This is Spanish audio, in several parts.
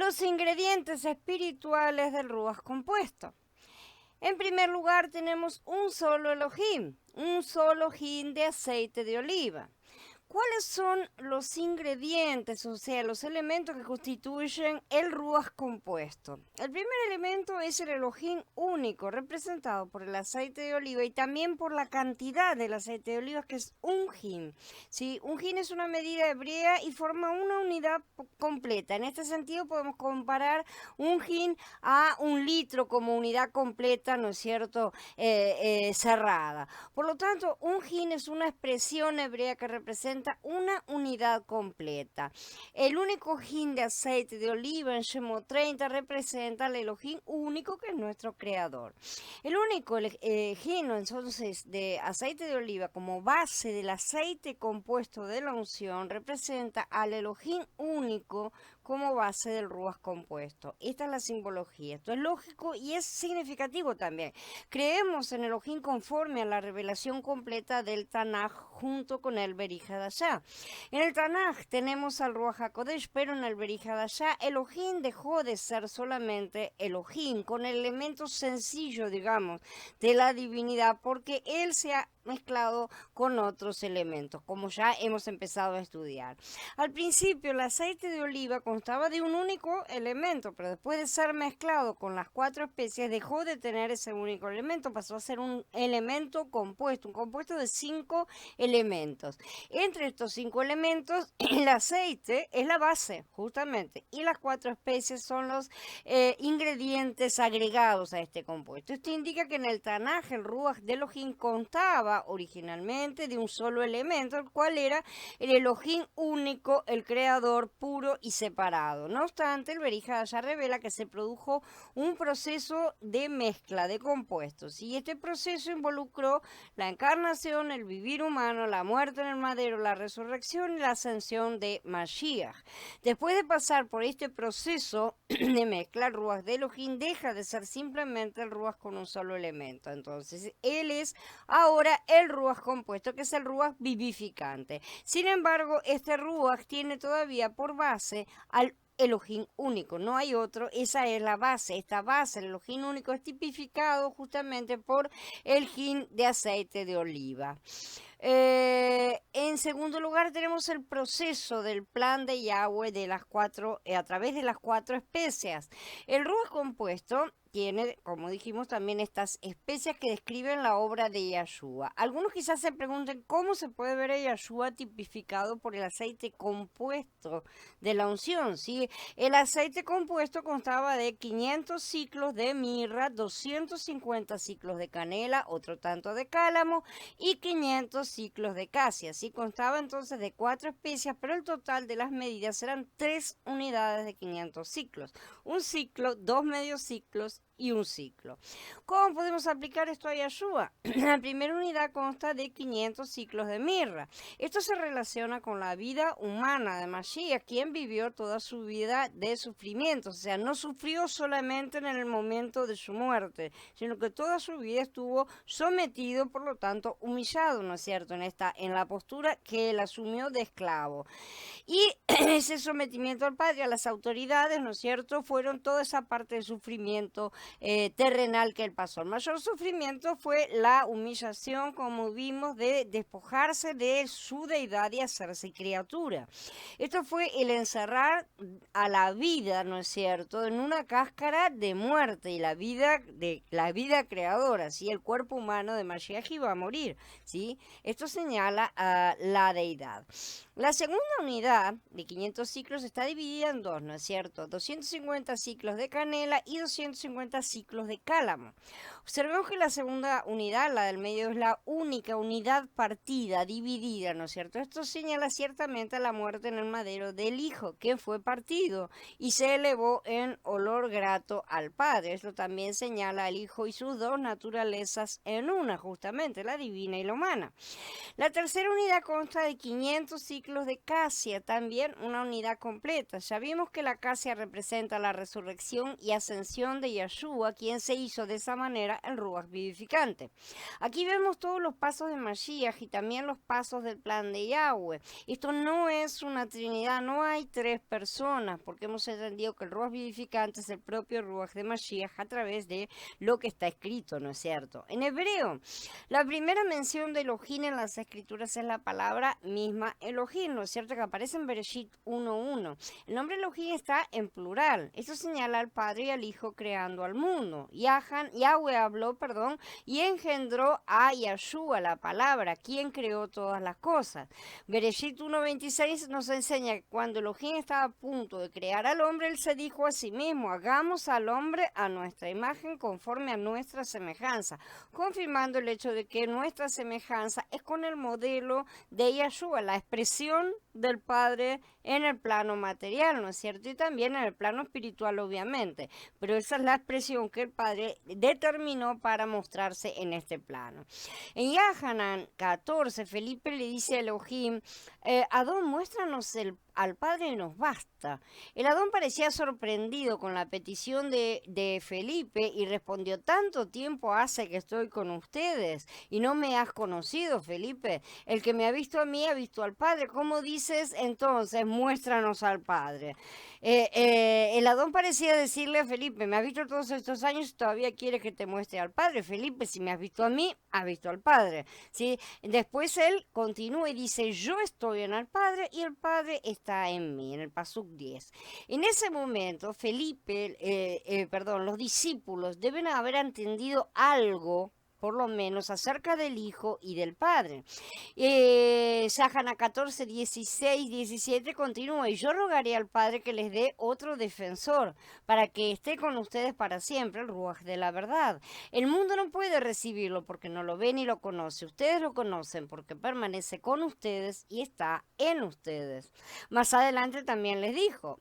Los ingredientes espirituales del Ruach compuesto. En primer lugar tenemos un solo Elohim, un solo hin de aceite de oliva. ¿Cuáles son los ingredientes, o sea, los elementos que constituyen el Ruach compuesto? El primer elemento es el Elohim único, representado por el aceite de oliva y también por la cantidad del aceite de oliva, que es un hin. ¿Sí? Un hin es una medida hebrea y forma una unidad completa. En este sentido podemos comparar un hin a un litro como unidad completa, ¿no es cierto?, cerrada. Por lo tanto, un hin es una expresión hebrea que representa una unidad completa. El único hin de aceite de oliva en Shemot 30 representa el Elohim único, que es nuestro creador. El único hin entonces de aceite de oliva como base del aceite compuesto de la unción representa al Elohim único como base del Ruach compuesto. Esta es la simbología. Esto es lógico y es significativo también. Creemos en Elohim conforme a la revelación completa del Tanaj junto con el Berij Hadashah. En el Tanaj tenemos al Ruach HaKodesh, pero en el Berij Hadashah Elohim dejó de ser solamente Elohim, con el elemento sencillo, digamos, de la divinidad, porque él se ha mezclado con otros elementos, como ya hemos empezado a estudiar. Al principio el aceite de oliva constaba de un único elemento, pero después de ser mezclado con las 4 especies dejó de tener ese único elemento, pasó a ser un elemento compuesto, un compuesto de 5 elementos. Entre estos 5 elementos, el aceite es la base, justamente, y las 4 especies son los ingredientes agregados a este compuesto. Esto indica que en el Tanaj el Ruach de Elohim constaba originalmente de un solo elemento, el cual era el Elohim único, el creador puro y separado. No obstante, el Berij Hadashah revela que se produjo un proceso de mezcla de compuestos, y este proceso involucró la encarnación, el vivir humano, la muerte en el madero, la resurrección y la ascensión de Mashiach. Después de pasar por este proceso de mezcla, el Ruach de Elohim deja de ser simplemente el Ruach con un solo elemento. Entonces, él es ahora el Ruach compuesto, que es el Ruach vivificante. Sin embargo, este Ruach tiene todavía por base al Elohim único, no hay otro, esa es la base. Esta base, el Elohim único, es tipificado justamente por el hin de aceite de oliva. En segundo lugar tenemos el proceso del plan de Yahweh de las 4, a través de las 4 especias. El Ruach compuesto tiene, como dijimos, también estas especias que describen la obra de Yahshua. Algunos quizás se pregunten cómo se puede ver a Yahshua tipificado por el aceite compuesto de la unción. ¿Sí? El aceite compuesto constaba de 500 ciclos de mirra, 250 ciclos de canela, otro tanto de cálamo y 500 ciclos de casia. ¿Sí? Constaba entonces de 4 especias, pero el total de las medidas eran 3 unidades de 500 ciclos. Un ciclo, 2 medios ciclos y un ciclo. ¿Cómo podemos aplicar esto a Yahshua? La primera unidad consta de 500 ciclos de mirra. Esto se relaciona con la vida humana de Mashiach, quien vivió toda su vida de sufrimiento. O sea, no sufrió solamente en el momento de su muerte, sino que toda su vida estuvo sometido, por lo tanto, humillado, ¿no es cierto?, en la postura que él asumió de esclavo. Y ese sometimiento al Padre, a las autoridades, ¿no es cierto?, fueron toda esa parte de sufrimiento terrenal que él pasó. El mayor sufrimiento fue la humillación, como vimos, de despojarse de su deidad y hacerse criatura. Esto fue el encerrar a la vida, ¿no es cierto?, en una cáscara de muerte, y la vida creadora, ¿sí? El cuerpo humano de Mashiach iba a morir, ¿sí? Esto señala a la deidad. La segunda unidad de 500 ciclos está dividida en dos, ¿no es cierto? 250 ciclos de canela y 250 ciclos de cálamo. Observemos que la segunda unidad, la del medio, es la única unidad partida, dividida, ¿no es cierto? Esto señala ciertamente a la muerte en el madero del Hijo, que fue partido y se elevó en olor grato al Padre. Esto también señala al Hijo y sus dos naturalezas en una, justamente, la divina y la humana. La tercera unidad consta de 500 ciclos de casia, también una unidad completa. Ya vimos que la casia representa la resurrección y ascensión de Yahshua. Yeshua, quien se hizo de esa manera el Ruach vivificante. Aquí vemos todos los pasos de Mashiach y también los pasos del plan de Yahweh. Esto no es una trinidad, no hay tres personas, porque hemos entendido que el Ruach vivificante es el propio Ruach de Mashiach a través de lo que está escrito, ¿no es cierto? En hebreo, la primera mención de Elohim en las escrituras es la palabra misma Elohim, ¿no es cierto? Que aparece en Bereshit 1:1. El nombre Elohim está en plural. Esto señala al Padre y al Hijo creando al mundo. Yahweh habló, y engendró a Yahshua, la palabra, quien creó todas las cosas. Bereshit 1:26 nos enseña que cuando Elohim estaba a punto de crear al hombre, él se dijo a sí mismo, hagamos al hombre a nuestra imagen conforme a nuestra semejanza, confirmando el hecho de que nuestra semejanza es con el modelo de Yahshua, la expresión del Padre en el plano material, ¿no es cierto? Y también en el plano espiritual, obviamente. Pero esa es la expresión que el Padre determinó para mostrarse en este plano. En Yahanan 14, Felipe le dice a Elohim, Adón, muéstranos al Padre y nos basta. El Adón parecía sorprendido con la petición de Felipe y respondió, tanto tiempo hace que estoy con ustedes y no me has conocido, Felipe. El que me ha visto a mí ha visto al Padre. ¿Cómo dices entonces, muéstranos al Padre? El Adón parecía decirle a Felipe, me has visto todos estos años y todavía quieres que te muestre al Padre. Felipe, si me has visto a mí, has visto al Padre. ¿Sí? Después él continúa y dice, yo estoy en el Padre y el Padre está en mí, en el Pasuk 10. En ese momento, los discípulos deben haber entendido algo, por lo menos, acerca del Hijo y del Padre. Shahana 14, 16, 17 continúa, y yo rogaré al Padre que les dé otro defensor, para que esté con ustedes para siempre, el Ruach de la verdad. El mundo no puede recibirlo porque no lo ve ni lo conoce. Ustedes lo conocen porque permanece con ustedes y está en ustedes. Más adelante también les dijo,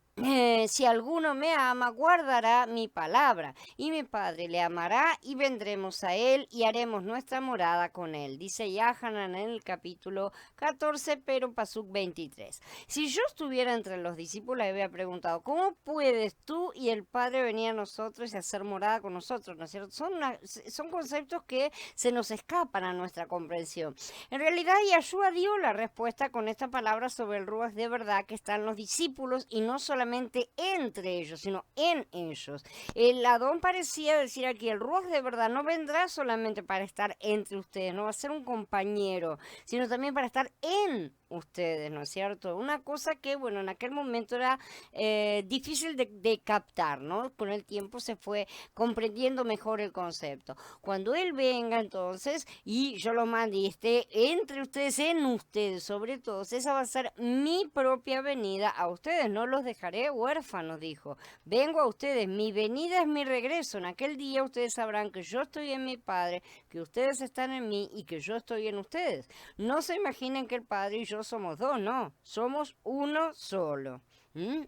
si alguno me ama, guardará mi palabra, y mi Padre le amará, y vendremos a él, y haremos nuestra morada con él. Dice Yahanan en el capítulo 14, pero Pasuk 23. Si yo estuviera entre los discípulos, le había preguntado, ¿cómo puedes tú y el Padre venir a nosotros y hacer morada con nosotros? ¿No es cierto? Son conceptos que se nos escapan a nuestra comprensión. En realidad, Yahshua dio la respuesta con esta palabra sobre el Ruach de verdad que están los discípulos, y no solamente entre ellos, sino en ellos. El Adón parecía decir aquí, el Ruach de verdad no vendrá solamente para estar entre ustedes, no va a ser un compañero, sino también para estar en ustedes, ¿no es cierto? Una cosa que, bueno, en aquel momento era difícil de captar, ¿no? Con el tiempo se fue comprendiendo mejor el concepto. Cuando Él venga entonces y yo lo mande y esté entre ustedes, en ustedes, sobre todo, esa va a ser mi propia venida a ustedes, no los dejaré huérfanos, dijo. Vengo a ustedes, mi venida es mi regreso. En aquel día ustedes sabrán que yo estoy en mi Padre, que ustedes están en mí y que yo estoy en ustedes. No se imaginen que el Padre y yo somos dos, no, somos uno solo. ¿Mm?